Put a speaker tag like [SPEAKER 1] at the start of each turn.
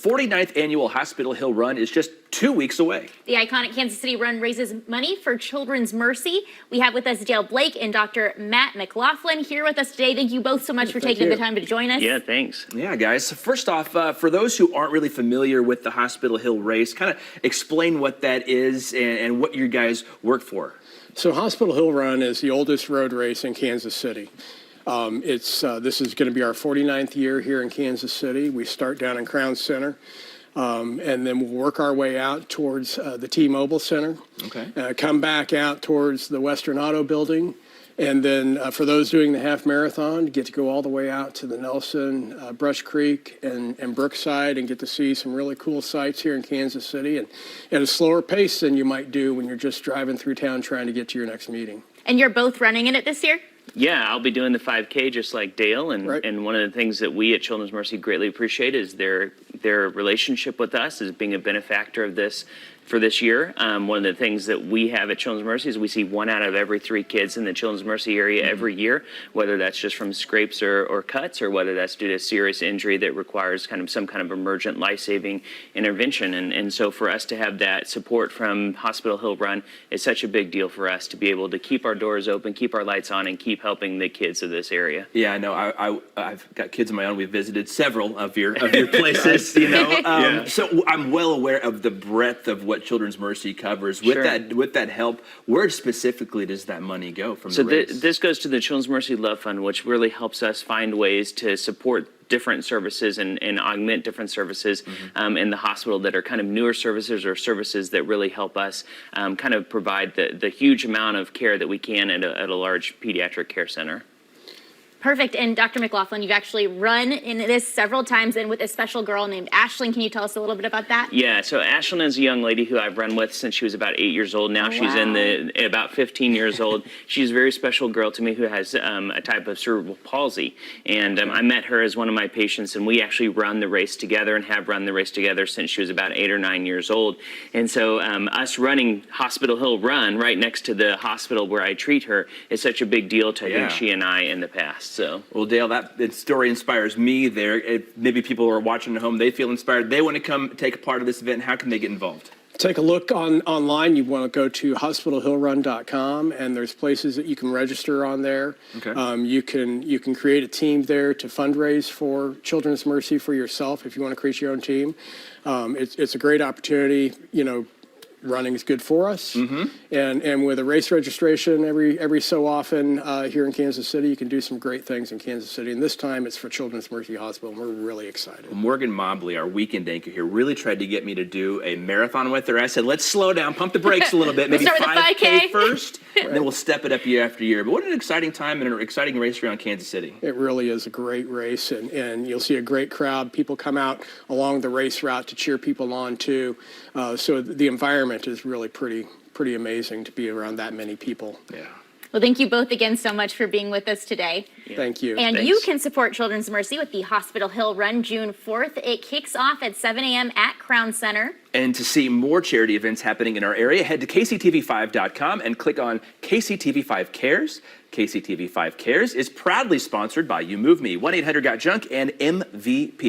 [SPEAKER 1] 49th annual Hospital Hill Run is just 2 weeks away.
[SPEAKER 2] The iconic Kansas City Run raises money for Children's Mercy. We have with us Dale Blake and Dr. Matt McLaughlin here with us today. Thank you both so much for taking the time to join us.
[SPEAKER 3] Yeah, thanks.
[SPEAKER 1] Yeah, guys. So first off, for those who aren't really familiar with the Hospital Hill race, kind of explain what that is and what you guys work for.
[SPEAKER 4] So Hospital Hill Run is the oldest road race in Kansas City. This is going to be our 49th year here in Kansas City. We start down in Crown Center, and then we'll work our way out towards the T-Mobile Center.
[SPEAKER 1] Okay.
[SPEAKER 4] Come back out towards the Western Auto Building, and then for those doing the half marathon, get to go all the way out to the Nelson, Brush Creek, and Brookside, and get to see some really cool sights here in Kansas City, and at a slower pace than you might do when you're just driving through town trying to get to your next meeting.
[SPEAKER 2] And you're both running in it this year?
[SPEAKER 3] Yeah, I'll be doing the 5K just like Dale, and
[SPEAKER 4] Right.
[SPEAKER 3] and one of the things that we at Children's Mercy greatly appreciate is their relationship with us as being a benefactor of this for this year. One of the things that we have at Children's Mercy is we see 1 out of every 3 kids in the Children's Mercy area every year, whether that's just from scrapes or cuts, or whether that's due to serious injury that requires some kind of emergent life-saving intervention. And so for us to have that support from Hospital Hill Run is such a big deal for us to be able to keep our doors open, keep our lights on, and keep helping the kids of this area.
[SPEAKER 1] Yeah, I know. I've got kids of my own. We've visited several of your places, you know.
[SPEAKER 3] Yeah.
[SPEAKER 1] So I'm well aware of the breadth of what Children's Mercy covers. With
[SPEAKER 3] Sure.
[SPEAKER 1] with that help, where specifically does that money go from
[SPEAKER 3] So
[SPEAKER 1] the race?
[SPEAKER 3] this goes to the Children's Mercy Love Fund, which really helps us find ways to support different services and augment different services in the hospital that are kind of newer services or services that really help us kind of provide the huge amount of care that we can at a large pediatric care center.
[SPEAKER 2] Perfect. And Dr. McLaughlin, you've actually run in this several times and with a special girl named Ashlyn. Can you tell us a little bit about that?
[SPEAKER 3] Yeah, so Ashlyn is a young lady who I've run with since she was about 8 years old. Now she's about 15 years old. She's a very special girl to me who has a type of cerebral palsy. And I met her as one of my patients, and we actually run the race together and have run the race together since she was about 8 or 9 years old. And so us running Hospital Hill Run right next to the hospital where I treat her is such a big deal to I think she and I in the past. So.
[SPEAKER 1] Well, Dale, that story inspires me there. Maybe people who are watching at home, they feel inspired. They want to come take a part of this event. How can they get involved?
[SPEAKER 4] Take a look online. You want to go to hospitalhillrun.com, and there's places that you can register on there.
[SPEAKER 1] Okay.
[SPEAKER 4] You can create a team there to fundraise for Children's Mercy for yourself if you want to create your own team. It's a great opportunity. You know, running is good for us, and with a race registration every so often here in Kansas City, you can do some great things in Kansas City. And this time it's for Children's Mercy Hospital, and we're really excited.
[SPEAKER 1] Morgan Mobley, our weekend anchor here, really tried to get me to do a marathon with her. I said, let's slow down, pump the brakes a little bit, maybe
[SPEAKER 2] Start with the
[SPEAKER 1] 5K
[SPEAKER 2] 5K
[SPEAKER 1] first, and then we'll step it up year after year. But what an exciting time and an exciting race around Kansas City.
[SPEAKER 4] It really is a great race, and you'll see a great crowd. People come out along the race route to cheer people on too. So the environment is really pretty amazing to be around that many people.
[SPEAKER 1] Yeah.
[SPEAKER 2] Well, thank you both again so much for being with us today.
[SPEAKER 3] Yeah.
[SPEAKER 4] Thank you.
[SPEAKER 2] And
[SPEAKER 3] Thanks.
[SPEAKER 2] you can support Children's Mercy with the Hospital Hill Run June 4th. It kicks off at 7 a.m. at Crown Center.
[SPEAKER 1] And to see more charity events happening in our area, head to KCTV5.com and click on KCTV5 Cares. KCTV5 Cares is proudly sponsored by You Move Me, 1-800-GOT-JUNK, and MVP.